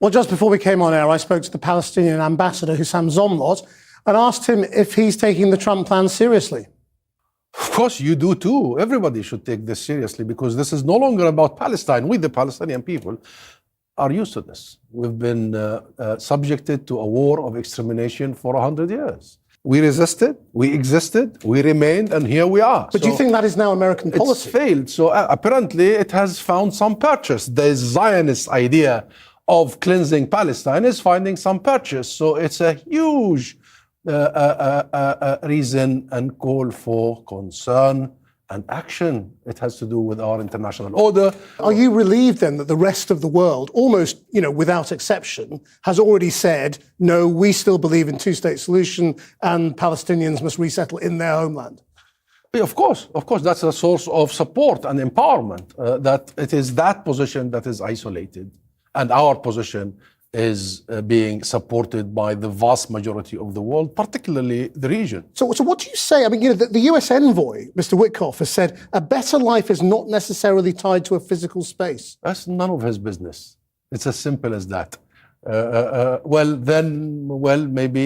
Well, just before we came on air, I spoke to the Palestinian ambassador, Husam Zomlot, and asked him if he's taking the Trump plan seriously. Of course, you do too. Everybody should take this seriously because this is no longer about Palestine. We, the Palestinian people, are used to this. We've been subjected to a war of extermination for 100 years. We resisted, we existed, we remained, and here we are. But do you think that is now American policy? It's failed. So apparently it has found some purchase. The Zionist idea of cleansing Palestine is finding some purchase. So it's a huge reason and call for concern and action. It has to do with our international order. Are you relieved then that the rest of the world, almost, without exception, has already said, no, we still believe in two-state solution and Palestinians must resettle in their homeland? Of course, that's a source of support and empowerment, that it is that position that is isolated. And our position is being supported by the vast majority of the world, particularly the region. So what do you say? I mean, the US envoy, Mr. Witkoff, has said a better life is not necessarily tied to a physical space. That's none of his business. It's as simple as that. Maybe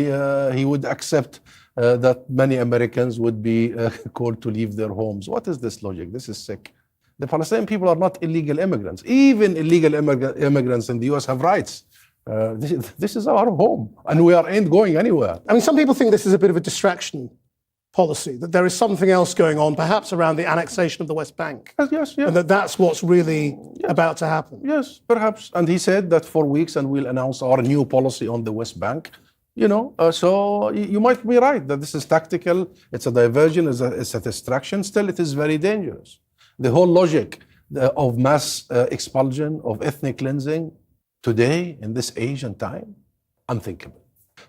he would accept that many Americans would be called to leave their homes. What is this logic? This is sick. The Palestinian people are not illegal immigrants. Even illegal immigrants in the US have rights. This is our home, and we ain't going anywhere. I mean, some people think this is a bit of a distraction policy, that there is something else going on, perhaps around the annexation of the West Bank. Yes. And that's what's really about to happen. Yes, perhaps. And he said that for weeks, and we'll announce our new policy on the West Bank. So you might be right that this is tactical, it's a diversion, it's a distraction. Still, it is very dangerous. The whole logic of mass expulsion, of ethnic cleansing, today, in this age and time, unthinkable.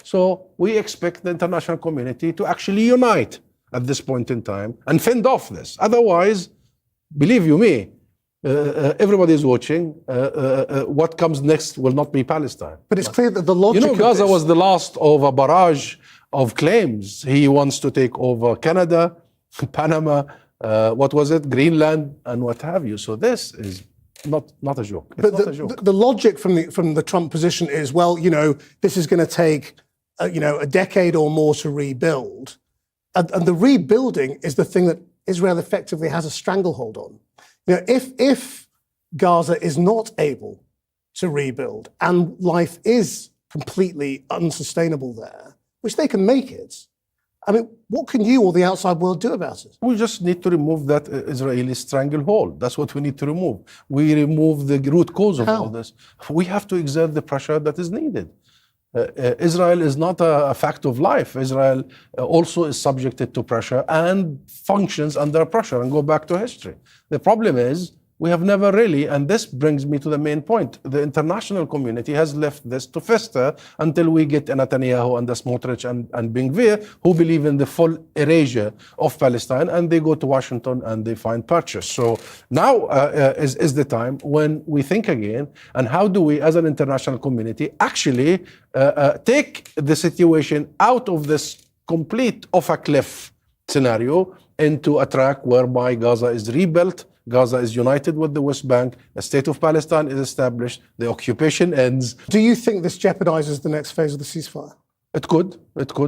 So we expect the international community to actually unite at this point in time and fend off this. Otherwise, believe you me, everybody is watching. What comes next will not be Palestine. But it's clear that the logic of Gaza this... was the last of a barrage of claims. He wants to take over Canada, Panama, Greenland, and what have you. So this is not a joke. It's not a joke. The logic from the Trump position is, well, this is going to take, a decade or more to rebuild. And the rebuilding is the thing that Israel effectively has a stranglehold on. If Gaza is not able to rebuild and life is completely unsustainable there, which they can make it, I mean, what can you or the outside world do about it? We just need to remove that Israeli stranglehold. That's what we need to remove. We remove the root cause of all this. We have to exert the pressure that is needed. Israel is not a fact of life. Israel also is subjected to pressure and functions under pressure, and go back to history. The problem is, we have never really, and this brings me to the main point, the international community has left this to fester until we get Netanyahu and Smotrich and Ben-Gvir, who believe in the full erasure of Palestine, and they go to Washington and they find purchase. So now is the time when we think again, and how do we, as an international community, actually take the situation out of this complete off-a-cliff scenario into a track whereby Gaza is rebuilt, Gaza is united with the West Bank, a state of Palestine is established, the occupation ends. Do you think this jeopardizes the next phase of the ceasefire? It could,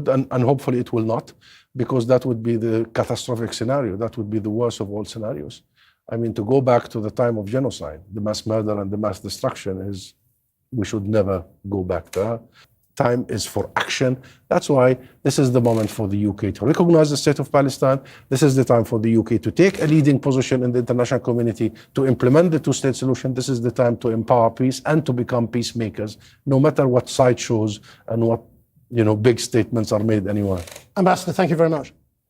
and hopefully it will not, because that would be the catastrophic scenario. That would be the worst of all scenarios. I mean, to go back to the time of genocide, the mass murder and the mass destruction we should never go back there. Time is for action. That's why this is the moment for the UK to recognize the state of Palestine. This is the time for the UK to take a leading position in the international community to implement the two-state solution. This is the time to empower peace and to become peacemakers, no matter what side shows and what big statements are made anywhere. Ambassador, thank you very much.